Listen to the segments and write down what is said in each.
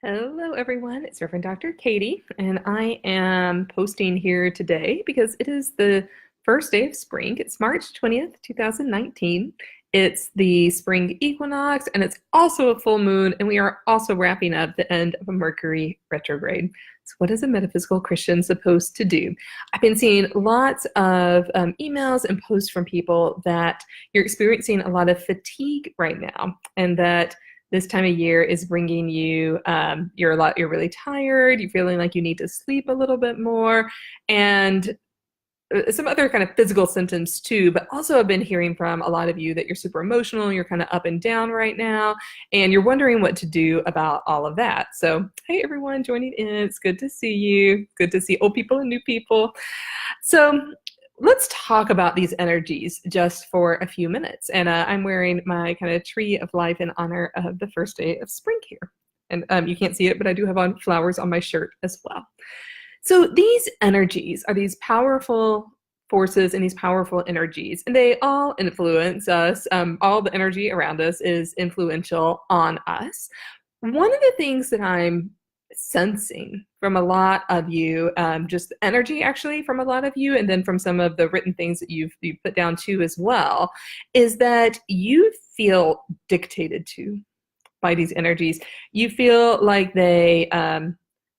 Hello, everyone. It's Reverend Dr. Katie, and I am posting here today because it is the first day of spring. It's March 20th, 2019. It's the Spring Equinox, and it's also a full moon, and we are also wrapping up the end of a Mercury Retrograde. So what is a metaphysical Christian supposed to do? I've been seeing lots of emails and posts from people that you're experiencing a lot of fatigue right now, and that this time of year is bringing you, you're really tired, you're feeling like you need to sleep a little bit more, and some other kind of physical symptoms too. But also I've been hearing from a lot of you that you're super emotional, you're kind of up and down right now, and you're wondering what to do about all of that. So, hey everyone joining in, it's good to see you. Good to see old people and new people. So let's talk about these energies just for a few minutes. And I'm wearing my kind of tree of life in honor of the first day of spring here. And you can't see it, but I do have on flowers on my shirt as well. So these energies are these powerful forces and these powerful energies, and they all influence us. All the energy around us is influential on us. One of the things that I'm sensing from a lot of you, just energy actually from a lot of you, and then from some of the written things that you've put down too as well, is that you feel dictated to by these energies. You feel like they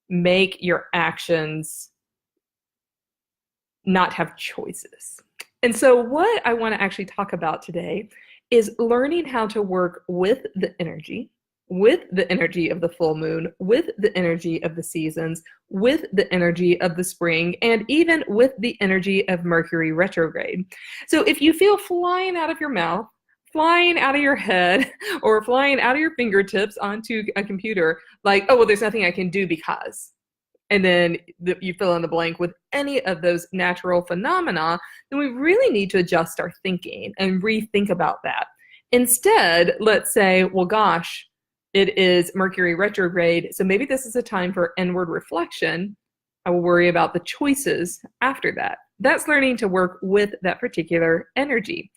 make your actions not have choices. And so what I want to actually talk about today is learning how to work with the energy of the full moon, with the energy of the seasons, with the energy of the spring, and even with the energy of Mercury retrograde. So if you feel flying out of your mouth, flying out of your head, or flying out of your fingertips onto a computer, like, oh, well, there's nothing I can do because, and then you fill in the blank with any of those natural phenomena, then we really need to adjust our thinking and rethink about that. Instead, let's say, well, gosh, it is Mercury retrograde, so maybe this is a time for inward reflection. I will worry about the choices after that. That's learning to work with that particular energy.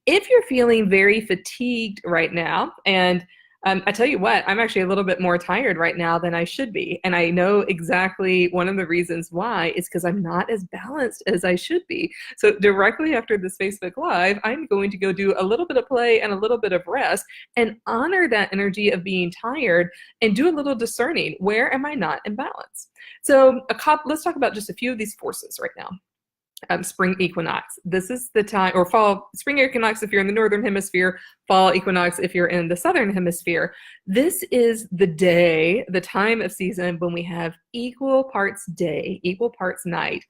If you're feeling very fatigued right now, and I tell you what, I'm actually a little bit more tired right now than I should be. And I know exactly one of the reasons why is because I'm not as balanced as I should be. So directly after this Facebook Live, I'm going to go do a little bit of play and a little bit of rest and honor that energy of being tired and do a little discerning. Where am I not in balance? So let's talk about just a few of these forces right now. Spring equinox. This is the time, or spring equinox if you're in the northern hemisphere, fall equinox if you're in the southern hemisphere. This is the day, the time of season when we have equal parts day, equal parts night.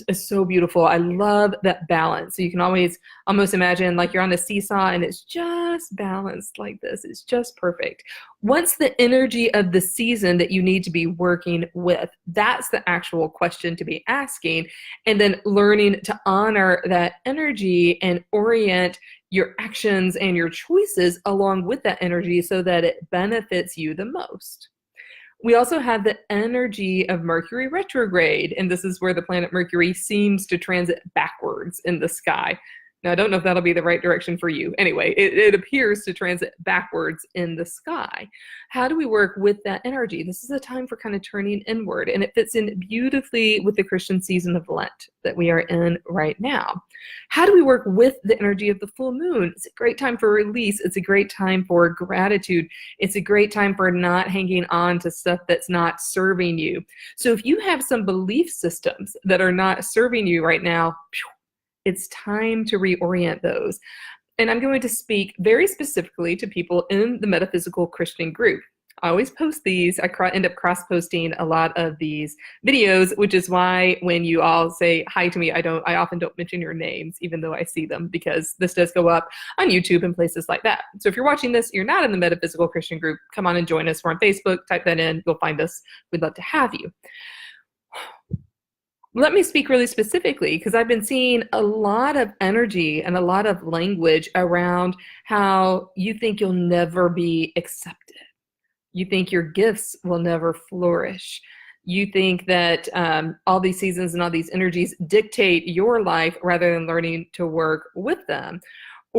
It's so beautiful. I love that balance. So you can always almost imagine like you're on a seesaw and it's just balanced like this. It's just perfect. What's the energy of the season that you need to be working with? That's the actual question to be asking. And then learning to honor that energy and orient your actions and your choices along with that energy so that it benefits you the most. We also have the energy of Mercury retrograde, and this is where the planet Mercury seems to transit backwards in the sky. Now, I don't know if that'll be the right direction for you. Anyway, it appears to transit backwards in the sky. How do we work with that energy? This is a time for kind of turning inward, and it fits in beautifully with the Christian season of Lent that we are in right now. How do we work with the energy of the full moon? It's a great time for release. It's a great time for gratitude. It's a great time for not hanging on to stuff that's not serving you. So if you have some belief systems that are not serving you right now, it's time to reorient those. And I'm going to speak very specifically to people in the metaphysical Christian group. I always post these. I end up cross-posting a lot of these videos, which is why when you all say hi to me, I often don't mention your names, even though I see them, because this does go up on YouTube and places like that. So if you're watching this, you're not in the metaphysical Christian group, come on and join us. We're on Facebook. Type that in. You'll find us. We'd love to have you. Let me speak really specifically because I've been seeing a lot of energy and a lot of language around how you think you'll never be accepted. You think your gifts will never flourish. You think that all these seasons and all these energies dictate your life rather than learning to work with them.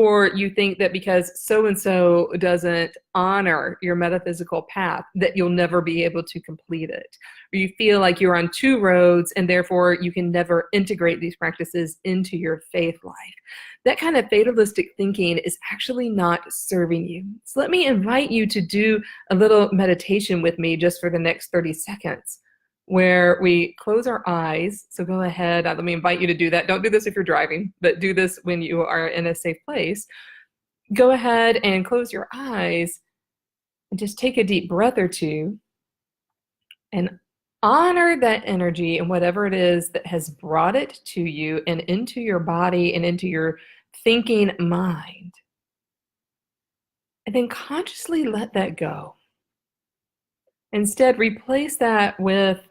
Or you think that because so-and-so doesn't honor your metaphysical path, that you'll never be able to complete it. Or you feel like you're on two roads and therefore you can never integrate these practices into your faith life. That kind of fatalistic thinking is actually not serving you. So let me invite you to do a little meditation with me just for the next 30 seconds, where we close our eyes. So go ahead, let me invite you to do that. Don't do this if you're driving, but do this when you are in a safe place. Go ahead and close your eyes and just take a deep breath or two and honor that energy and whatever it is that has brought it to you and into your body and into your thinking mind. And then consciously let that go. Instead, replace that with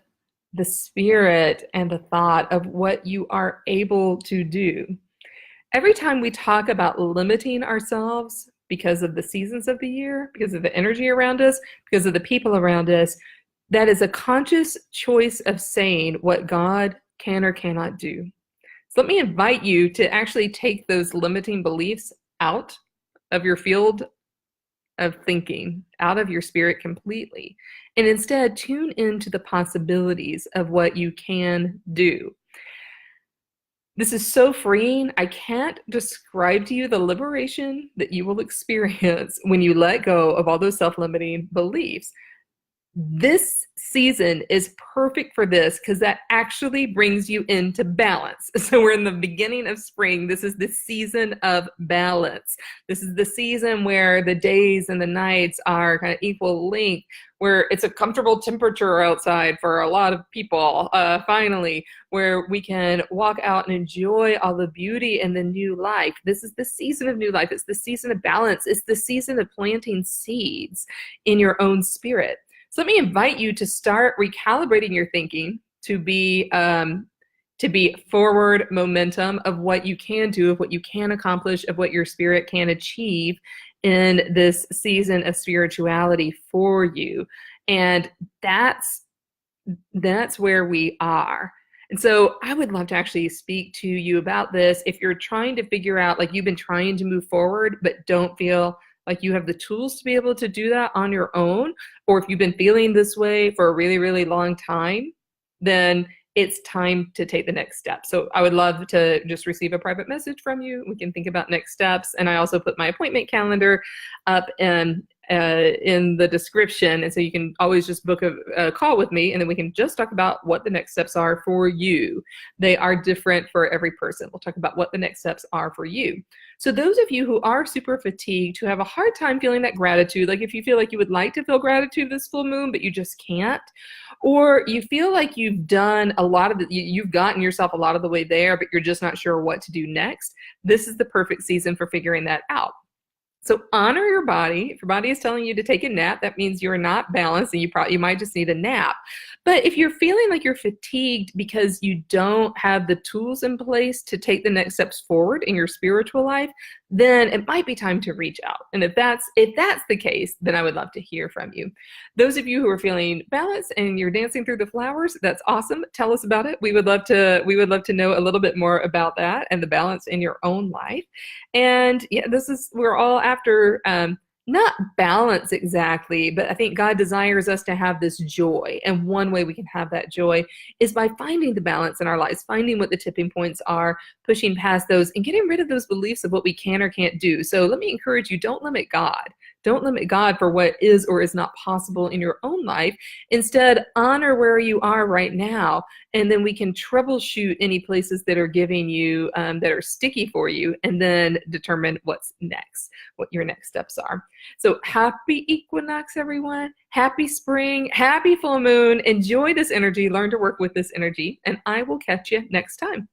the spirit and the thought of what you are able to do. Every time we talk about limiting ourselves because of the seasons of the year, because of the energy around us, because of the people around us, that is a conscious choice of saying what God can or cannot do. So let me invite you to actually take those limiting beliefs out of your field of thinking, out of your spirit completely, and instead tune into the possibilities of what you can do. This is so freeing. I can't describe to you the liberation that you will experience when you let go of all those self-limiting beliefs. This season is perfect for this because that actually brings you into balance. So we're in the beginning of spring. This is the season of balance. This is the season where the days and the nights are kind of equal length, where it's a comfortable temperature outside for a lot of people, finally, where we can walk out and enjoy all the beauty and the new life. This is the season of new life. It's the season of balance. It's the season of planting seeds in your own spirit. So let me invite you to start recalibrating your thinking to be forward momentum of what you can do, of what you can accomplish, of what your spirit can achieve in this season of spirituality for you. And that's where we are. And so I would love to actually speak to you about this. If you're trying to figure out, like you've been trying to move forward, but don't feel like you have the tools to be able to do that on your own, or if you've been feeling this way for a really, really long time, then it's time to take the next step. So I would love to just receive a private message from you. We can think about next steps. And I also put my appointment calendar up in the description. And so you can always just book a call with me, and then we can just talk about what the next steps are for you. They are different for every person. We'll talk about what the next steps are for you. So those of you who are super fatigued, who have a hard time feeling that gratitude, like if you feel like you would like to feel gratitude this full moon, but you just can't, or you feel like you've done a lot of you've gotten yourself a lot of the way there, but you're just not sure what to do next, this is the perfect season for figuring that out. So honor your body. If your body is telling you to take a nap, that means you're not balanced and you might just need a nap. But if you're feeling like you're fatigued because you don't have the tools in place to take the next steps forward in your spiritual life, then it might be time to reach out. And if that's the case, then I would love to hear from you. Those of you who are feeling balanced and you're dancing through the flowers, that's awesome. Tell us about it. We would love to know a little bit more about that and the balance in your own life. And yeah, we're all after not balance exactly, but I think God desires us to have this joy. And one way we can have that joy is by finding the balance in our lives, finding what the tipping points are, pushing past those, and getting rid of those beliefs of what we can or can't do. So let me encourage you, don't limit God. Don't limit God for what is or is not possible in your own life. Instead, honor where you are right now, and then we can troubleshoot any places that are giving you, that are sticky for you, and then determine what's next, what your next steps are. So happy equinox, everyone. Happy spring, happy full moon. Enjoy this energy, learn to work with this energy, and I will catch you next time.